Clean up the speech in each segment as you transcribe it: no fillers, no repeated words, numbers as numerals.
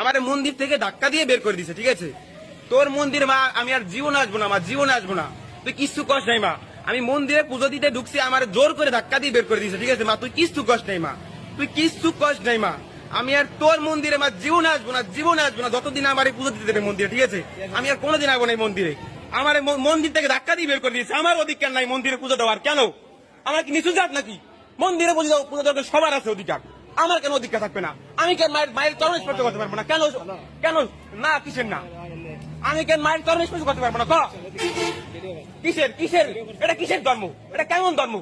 আমার মন্দির থেকে ধাক্কা দিয়ে বের করে দিছে, ঠিক আছে? তোর মন্দির মা আমি আর জীবনে আসবো না, মা জীবনে আসবো না, তুই কিছু কষ্ট নাই মা। আমি মন্দিরে পুজো দিতে ঢুকছি, আমার জোর করে ধাক্কা দিয়ে বের করে দিছে, ঠিক আছে মা? তুই কিছু কষ্ট নাই মা, তুই কিছু কষ্ট নাই মা। আমি আর তোর মন্দিরে মা জীবনে আসবো না, জীবনে আসবো না, যতদিন আমার এই পুজো দিতে দেবে মন্দিরে, ঠিক আছে? আমি আর কোনোদিন আসবো না এই মন্দিরে। আমার মন্দির থেকে ধাক্কা দিয়ে বের করে দিয়েছে, আমার অধিকার নাই মন্দিরে পুজো দেওয়ার। কেন? আমার কি নিচু জাত নাকি? মন্দিরে পুজো দেওয়ার সবার আছে অধিকার, আমার কেন অধিকার থাকবে না? আমি কেন মায়ের চরণ স্পর্শ করতে পারবো না? কেন কেন না? কিসের না? আমি কেন মায়ের চরণ স্পর্শ করতে পারবো না? কিসের কিসের এটা কিসের ধর্ম? এটা কেমন ধর্ম?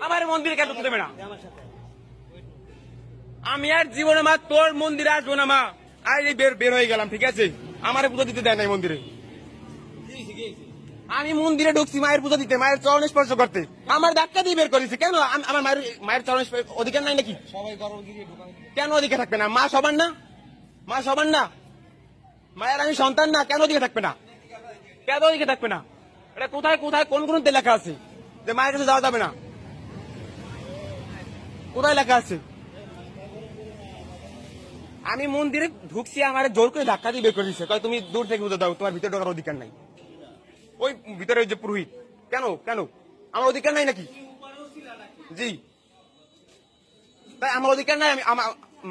আমার মন্দিরে কেন ঢুকতে দেবে না? আমি আর জীবনে মা তোর মন্দিরে আসবো না মা। আর এই বের হয়ে গেলাম, ঠিক আছে? আমার পুজো দিতে দেয় নাই মন্দিরে। আমি মন্দিরে ঢুকছি মায়ের পুজো দিতে, মায়ের চরণ স্পর্শ করতে, আমার ধাক্কা দিয়ে বের করেছে। কেন? আমার মায়ের চরণ অধিকার নাই নাকি? কেন অধিকার থাকবে না? মা সবার না? মা সবার না? মায়ের আমি সন্তান না? কেন অধিকার থাকবে না? কেন অধিকার থাকবে না? এটা কোথায় কোথায় কোন গ্রন্থে লেখা আছে যে মায়ের কাছে যাওয়া যাবে না? কোথায় লেখা আছে? আমি মন্দিরে ঢুকছি, আমার জোর করে ধাক্কা দিয়ে বের করে দিচ্ছে, তুমি দূর থেকে বুঝে দাও, তোমার ভিতরে ঢোকার অধিকার নাই। ওই ভিতরে যে পুরোহিত, কেন কেন আমার অধিকার নাই নাকি? জি, তাই আমার অধিকার নাই? আমি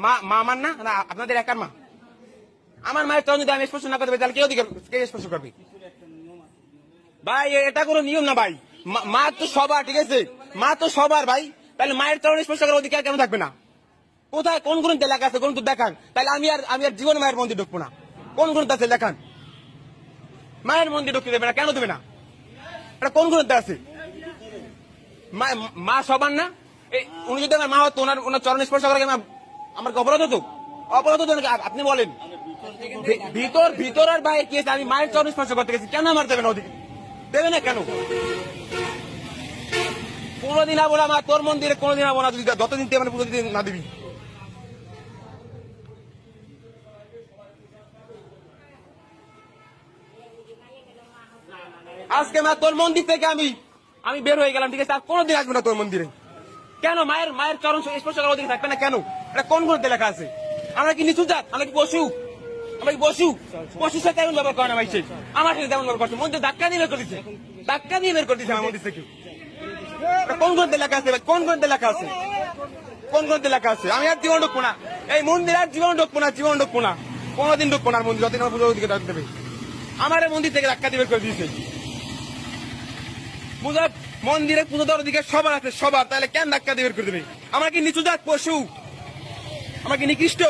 মা আমার না? আপনাদের একার মা? আমার মায়ের চরণ যদি আমি স্পর্শ না করতে পারি, তাহলে কে অধিকার, কে স্পর্শ করবে? ভাই এটা কোনো নিয়ম না ভাই, মা তো সবার, ঠিক আছে? মা তো সবার ভাই, তাহলে মায়ের চরণ স্পর্শ করার অধিকার কেন থাকবে না? কোথায় কোন গ্রন্থে লেখা আছে? গ্রন্থ দেখান, তাহলে আমি আর জীবনে মায়ের মন্দির ঢুকবো না। কোন গ্রন্থ আছে দেখান? মায়ের মন্দির ঢুকতে দেবে না, কেন দেবে না? এটা কোন গ্রন্থে আছে? মা সবার না? উনি যদি আমার মা হতো, ওনার চরণ স্পর্শ করা আমার অপরাধ হতো? অপরাধ হতো নাকি? আপনি বলেন। ভিতর আর বাইরে কি আছে? আমি মায়ের চরণ স্পর্শ করতে গেছি, কেন আমার দেবে না? দেবে না কেন? কোনোদিন আবো না মা তোর মন্দিরে, কোনোদিন আবো না যতদিন তুই আমার পুজো দিতে না দিবি। আজকে মা তোর মন্দির থেকে আমি বের হয়ে গেলাম, ঠিক আছে? আর কোনোদিন আসবো না তোর মন্দিরে। কেন? মায়ের চরণ স্পর্শ করার অধিকার থাকবে না কেন? এটা কোন গ্রন্থে লেখা আছে? আমরা কি নিচু জাত? আমরা কি পশু? আমরা কি পশু? পশুর সাথে এমন ব্যবহার করে না ভাই, আমার সাথে তেমন ব্যবহার করছে। মন্দিরে ধাক্কা দিয়ে বের করে দিচ্ছে, ধাক্কা দিয়ে বের করে দিচ্ছে আমার মন্দির থেকে। কোন গ্রন্থে লেখা আছে? কোন গ্রন্থে লেখা আছে? কোন গ্রন্থে লেখা আছে? আমি আর জীবন ঢুকবো না এই মন্দির, আর জীবন ঢুকবো না, জীবন ঢুকবো না, কোনোদিন ঢুকবো না মন্দির, যতদিন আমার পুজোর অধিকার দেবে। আমার মন্দির থেকে ধাক্কা দিয়ে বের করে দিয়েছে। মন্দিরে পুজো দেওয়ার অধিকার সবার আছে, সবার, তাহলে কেন ধাক্কা দিয়ে বের করে দেবে? আমার কি নিচু জাত, পশু? আমার কি নিকৃষ্ট?